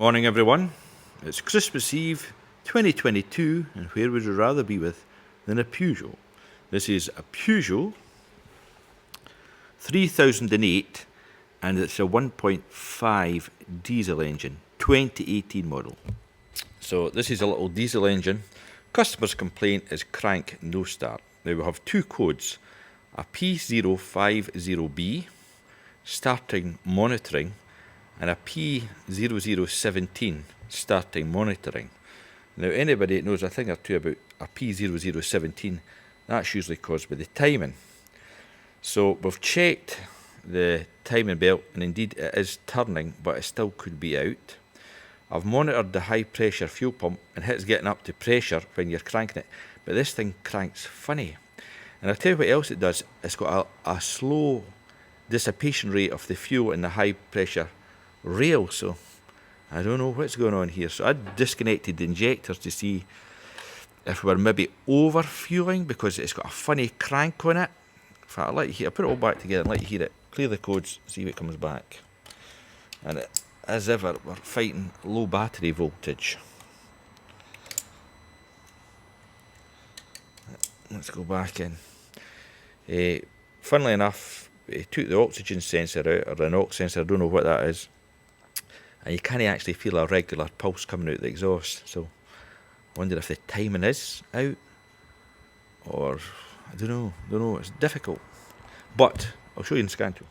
Morning everyone, it's Christmas Eve 2022 and where would you rather be with than a Peugeot? This is a Peugeot 3008 and it's a 1.5 diesel engine, 2018 model. So this is a little diesel engine. Customer's complaint is crank no start. Now we have two codes, a P050B, starting monitoring, and a P0017 starting monitoring. Now anybody that knows a thing or two about a P0017, that's usually caused by the timing. So we've checked the timing belt and indeed it is turning, but it still could be out. I've monitored the high pressure fuel pump and it's getting up to pressure when you're cranking it, but this thing cranks funny. And I'll tell you what else it does, it's got a slow dissipation rate of the fuel in the high pressure rail, so I don't know what's going on here. So I disconnected the injectors to see if we're maybe over fueling because it's got a funny crank on it. In fact, I'll let you hear, I'll put it all back together and let you hear it. Clear the codes, see what comes back. And as ever, we're fighting low battery voltage. Let's go back in. Funnily enough, he took the oxygen sensor out, or the NOx sensor, I don't know what that is. And you can't actually feel a regular pulse coming out the exhaust. So I wonder if the timing is out, or I don't know, it's difficult. But I'll show you in scan tool.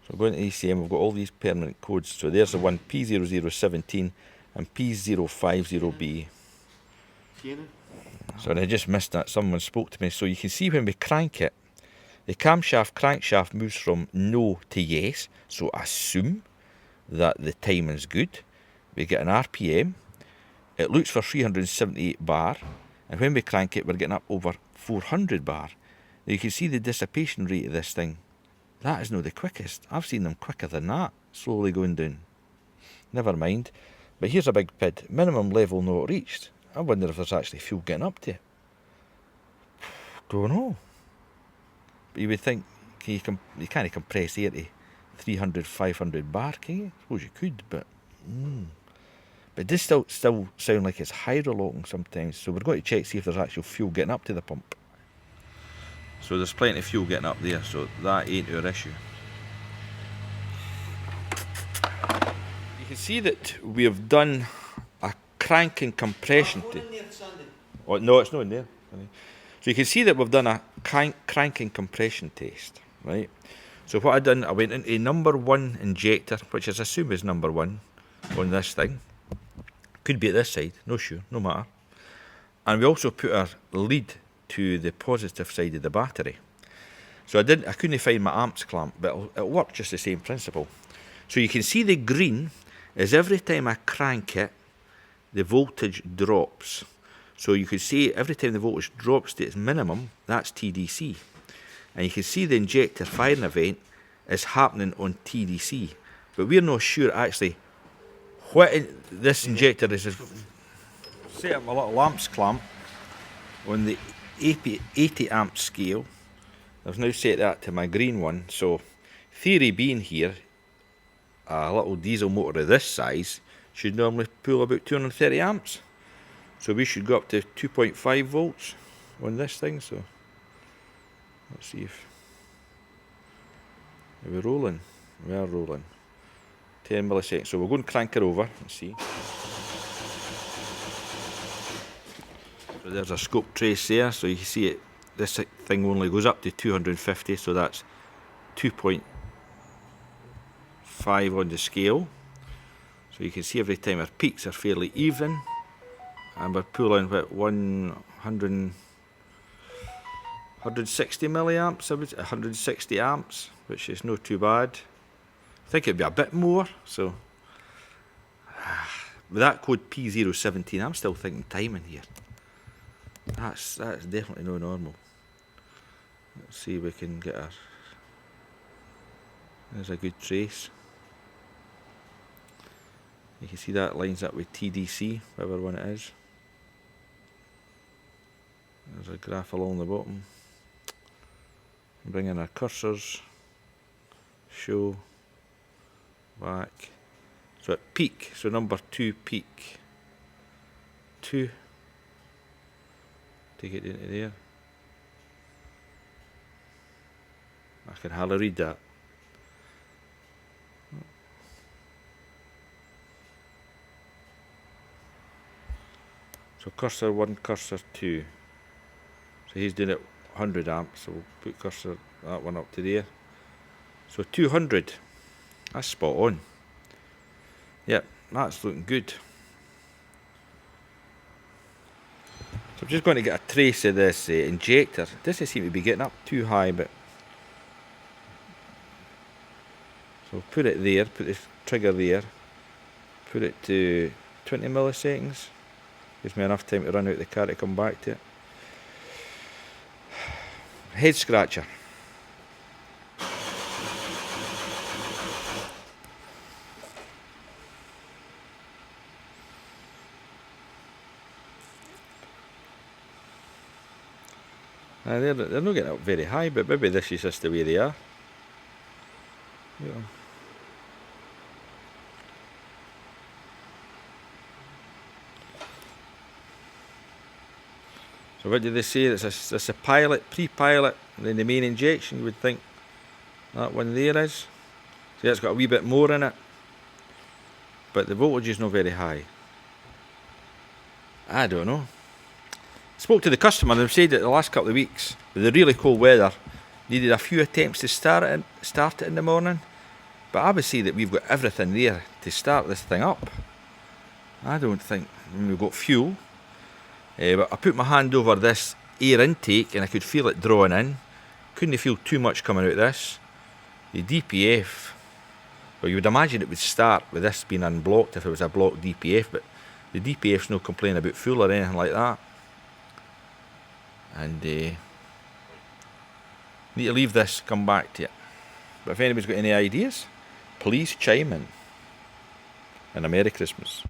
So going to ECM, we've got all these permanent codes. So there's the one P0017 and P050B. So I just missed that, someone spoke to me. So you can see when we crank it, the crankshaft moves from no to yes, so assume that the timing's good. We get an RPM, it looks for 378 bar, and when we crank it, we're getting up over 400 bar. Now you can see the dissipation rate of this thing. That is not the quickest. I've seen them quicker than that, slowly going down. Never mind. But here's a big PID, minimum level not reached. I wonder if there's actually fuel getting up to it. Don't know. But you would think you can't compress air to 300, 500 bar, can you? I suppose you could, but but it does still sound like it's hydrolocking sometimes. So we're going to check, see if there's actual fuel getting up to the pump. So there's plenty of fuel getting up there, so that ain't our issue. You can see that we have done a cranking compression test. Oh, no, it's not in there. So you can see that we've done a cranking compression test, right? So what I done, I went into number 1 injector, which I assume is number 1 on this thing. Could be at this side, no sure, no matter. And we also put our lead to the positive side of the battery. So I couldn't find my amps clamp, but it'll work just the same principle. So you can see the green is every time I crank it, the voltage drops. So you can see every time the voltage drops to its minimum, that's TDC. And you can see the injector firing event is happening on TDC. But we're not sure actually what this injector is. Set up a little amps clamp on the 80 amp scale. I've now set that to my green one. So theory being here, a little diesel motor of this size should normally pull about 230 amps. So we should go up to 2.5 volts on this thing. So let's see if we're rolling. We are rolling. 10 milliseconds. So we're going to crank her over and see. So there's a scope trace there. So you can see it. This thing only goes up to 250. So that's 2.5 on the scale. So you can see every time our peaks are fairly even. And we're pulling about 160 milliamps, 160 amps, which is not too bad. I think it'd be a bit more, so with that code P017, I'm still thinking timing here. That's definitely no normal. Let's see if we can get our. There's a good trace. You can see that lines up with TDC, whatever one it is. There's a graph along the bottom. Bring in our cursors, show, back. So at peak, so number 2 peak. 2. Take it into there. I can hardly read that. So cursor 1, cursor 2. So he's doing it 100 amps, so we'll put cursor, that one up to there. So 200. That's spot on. Yep, that's looking good. So I'm just going to get a trace of this injector. It doesn't seem to be getting up too high, but so put it there, put the trigger there, put it to 20 milliseconds. Gives me enough time to run out the car to come back to it. Head scratcher. They're not getting up very high, but maybe this is just the way they are. Yeah. So what do they say? It's a pilot, pre-pilot, and then the main injection. You would think that one there is. See, it's got a wee bit more in it, but the voltage is not very high. I don't know. Spoke to the customer and they've said that the last couple of weeks, with the really cold weather, needed a few attempts to start it in the morning. But I would say that we've got everything there to start this thing up. I don't think we've got fuel. But I put my hand over this air intake and I could feel it drawing in. Couldn't feel too much coming out of this. The DPF, well, you would imagine it would start with this being unblocked if it was a blocked DPF, but the DPF's no complaining about fuel or anything like that. And need to leave this, come back to it. But if anybody's got any ideas, please chime in. And a Merry Christmas.